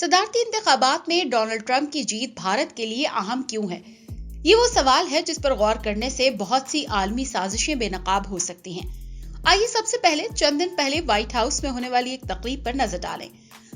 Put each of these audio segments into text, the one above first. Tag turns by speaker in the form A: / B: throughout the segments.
A: صدارتی انتخابات میں ڈونلڈ ٹرمپ کی جیت بھارت کے لیے اہم کیوں ہے؟ یہ وہ سوال ہے جس پر غور کرنے سے بہت سی عالمی سازشیں بے نقاب ہو سکتی ہیں۔ آئیے سب سے پہلے چند دن پہلے وائٹ ہاؤس میں ہونے والی ایک تقریب پر نظر ڈالیں۔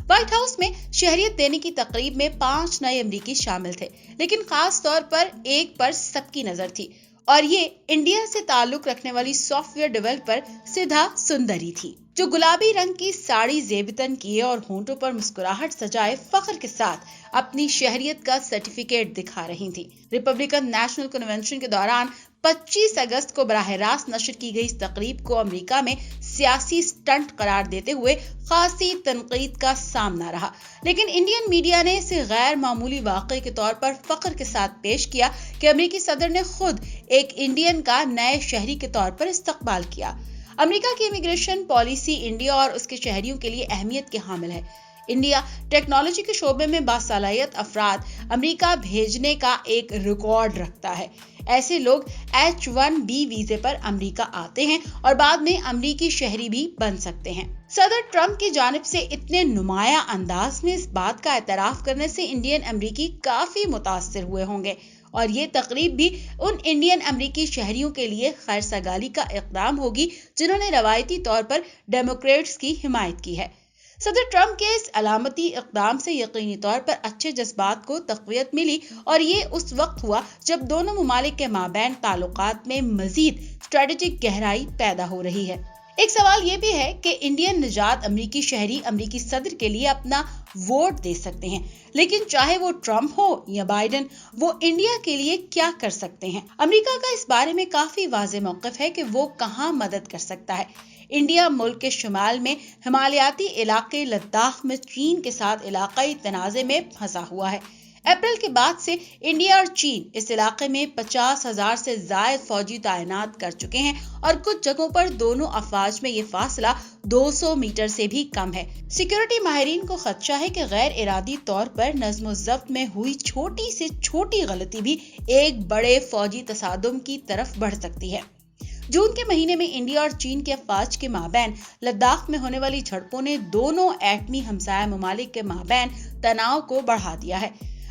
A: وائٹ ہاؤس میں شہریت دینے کی تقریب میں 5 نئے امریکی شامل تھے، لیکن خاص طور پر ایک پر سب کی نظر تھی اور یہ انڈیا سے تعلق رکھنے والی سافٹ ویئر ڈیولپر سدھا سندری تھی، جو گلابی رنگ کی ساڑی زیبتن کیے اور ہونٹوں پر مسکراہٹ سجائے فخر کے ساتھ اپنی شہریت کا سرٹیفکیٹ دکھا رہی تھی۔ ریپبلکن نیشنل کنونشن کے دوران 25 اگست کو براہ راست نشر کی گئی اس تقریب کو امریکہ میں سیاسی سٹنٹ قرار دیتے ہوئے خاصی تنقید کا سامنا رہا، لیکن انڈین میڈیا نے اسے غیر معمولی واقعے کے طور پر فخر کے ساتھ پیش کیا کہ امریکی صدر نے خود ایک انڈین کا نئے شہری کے طور پر استقبال کیا۔ امریکہ کی امیگریشن پالیسی انڈیا اور اس کے شہریوں کے لیے اہمیت کے حامل ہے۔ انڈیا ٹیکنالوجی کے شعبے میں باصلاحیت افراد امریکہ بھیجنے کا ایک ریکارڈ رکھتا ہے۔ ایسے لوگ H-1B ویزے پر امریکہ آتے ہیں اور بعد میں امریکی شہری بھی بن سکتے ہیں۔ صدر ٹرمپ کی جانب سے اتنے نمایاں انداز میں اس بات کا اعتراف کرنے سے انڈین امریکی کافی متاثر ہوئے ہوں گے، اور یہ تقریب بھی ان انڈین امریکی شہریوں کے لیے خیر سگالی کا اقدام ہوگی جنہوں نے روایتی طور پر ڈیموکریٹس کی حمایت کی ہے۔ صدر ٹرمپ کے اس علامتی اقدام سے یقینی طور پر اچھے جذبات کو تقویت ملی، اور یہ اس وقت ہوا جب دونوں ممالک کے مابین تعلقات میں مزید اسٹریٹجک گہرائی پیدا ہو رہی ہے۔ ایک سوال یہ بھی ہے کہ انڈین نژاد امریکی شہری امریکی صدر کے لیے اپنا ووٹ دے سکتے ہیں، لیکن چاہے وہ ٹرمپ ہو یا بائیڈن، وہ انڈیا کے لیے کیا کر سکتے ہیں؟ امریکہ کا اس بارے میں کافی واضح موقف ہے کہ وہ کہاں مدد کر سکتا ہے۔ انڈیا ملک کے شمال میں ہمالیاتی علاقے لداخ میں چین کے ساتھ علاقائی تنازع میں پھنسا ہوا ہے۔ اپریل کے بعد سے انڈیا اور چین اس علاقے میں 50,000 سے زائد فوجی تعینات کر چکے ہیں، اور کچھ جگہوں پر دونوں افواج میں یہ فاصلہ 200 میٹر سے بھی کم ہے۔ سیکیورٹی ماہرین کو خدشہ ہے کہ غیر ارادی طور پر نظم و ضبط میں ہوئی چھوٹی سے چھوٹی غلطی بھی ایک بڑے فوجی تصادم کی طرف بڑھ سکتی ہے۔ جون کے مہینے میں انڈیا اور چین کے افواج کے مابین لداخ میں ہونے والی جھڑپوں نے دونوں ایٹمی ہمسایہ ممالک کے مابین تناؤ کو بڑھا دیا ہے۔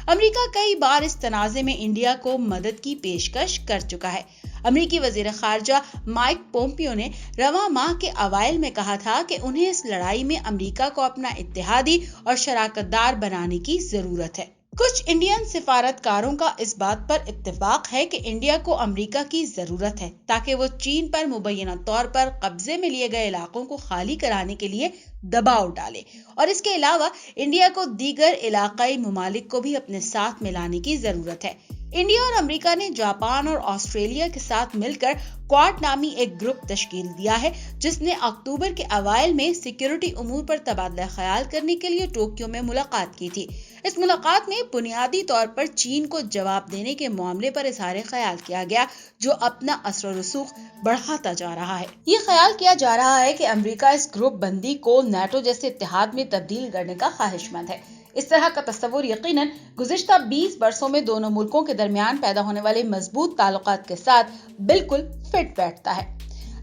A: امریکہ کئی بار اس تنازع میں انڈیا کو مدد کی پیشکش کر چکا ہے۔ امریکی وزیر خارجہ مائک پومپیو نے رواں ماہ کے اوائل میں کہا تھا کہ انہیں اس لڑائی میں امریکہ کو اپنا اتحادی اور شراکت دار بنانے کی ضرورت ہے۔ کچھ انڈین سفارتکاروں کا اس بات پر اتفاق ہے کہ انڈیا کو امریکہ کی ضرورت ہے تاکہ وہ چین پر مبینہ طور پر قبضے میں لیے گئے علاقوں کو خالی کرانے کے لیے دباؤ ڈالے، اور اس کے علاوہ انڈیا کو دیگر علاقائی ممالک کو بھی اپنے ساتھ ملانے کی ضرورت ہے۔ انڈیا اور امریکہ نے جاپان اور آسٹریلیا کے ساتھ مل کر کوارڈ نامی ایک گروپ تشکیل دیا ہے، جس نے اکتوبر کے اوائل میں سیکیورٹی امور پر تبادلہ خیال کرنے کے لیے ٹوکیو میں ملاقات کی تھی۔ اس ملاقات میں بنیادی طور پر چین کو جواب دینے کے معاملے پر اظہار خیال کیا گیا، جو اپنا اثر و رسوخ بڑھاتا جا رہا ہے۔ یہ خیال کیا جا رہا ہے کہ امریکہ اس گروپ بندی کو نیٹو جیسے اتحاد میں تبدیل کرنے کا خواہش مند ہے۔ اس طرح کا تصور یقیناً گزشتہ 20 برسوں میں دونوں ملکوں کے درمیان پیدا ہونے والے مضبوط تعلقات کے ساتھ بالکل فٹ بیٹھتا ہے۔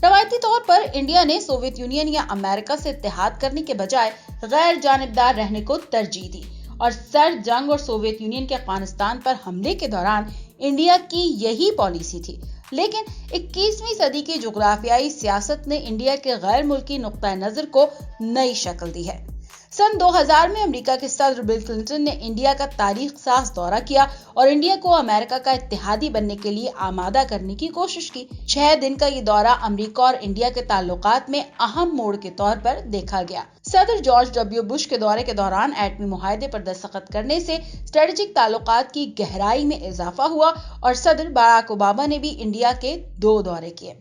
A: روایتی طور پر انڈیا نے سوویت یونین یا امریکہ سے اتحاد کرنے کے بجائے غیر جانبدار رہنے کو ترجیح دی، اور سرد جنگ اور سوویت یونین کے افغانستان پر حملے کے دوران انڈیا کی یہی پالیسی تھی۔ لیکن 21ویں صدی کی جغرافیائی سیاست نے انڈیا کے غیر ملکی نقطہ نظر کو نئی شکل دی ہے۔ سن 2000 میں امریکہ کے صدر بل کلنٹن نے انڈیا کا تاریخ ساز دورہ کیا اور انڈیا کو امریکہ کا اتحادی بننے کے لیے آمادہ کرنے کی کوشش کی۔ 6 دن کا یہ دورہ امریکہ اور انڈیا کے تعلقات میں اہم موڑ کے طور پر دیکھا گیا۔ صدر جارج ڈبلیو بش کے دورے کے دوران ایٹمی معاہدے پر دستخط کرنے سے اسٹریٹجک تعلقات کی گہرائی میں اضافہ ہوا، اور صدر باراک اوباما نے بھی انڈیا کے 2 دورے کیے۔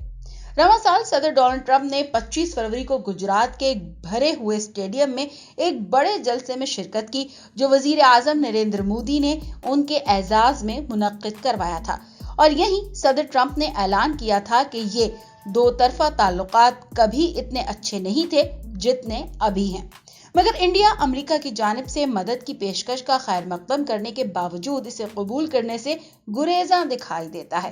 A: رواں سال صدر ڈونلڈ ٹرمپ نے 25 فروری کو گجرات کے ایک بھرے ہوئے اسٹیڈیم میں ایک بڑے جلسے میں شرکت کی، جو وزیر اعظم نریندر مودی نے ان کے اعزاز میں منعقد کروایا تھا، اور یہیں صدر ٹرمپ نے اعلان کیا تھا کہ یہ 2 طرفہ تعلقات کبھی اتنے اچھے نہیں تھے جتنے ابھی ہیں۔ مگر انڈیا امریکہ کی جانب سے مدد کی پیشکش کا خیر مقدم کرنے کے باوجود اسے قبول کرنے سے گریزاں دکھائی دیتا ہے۔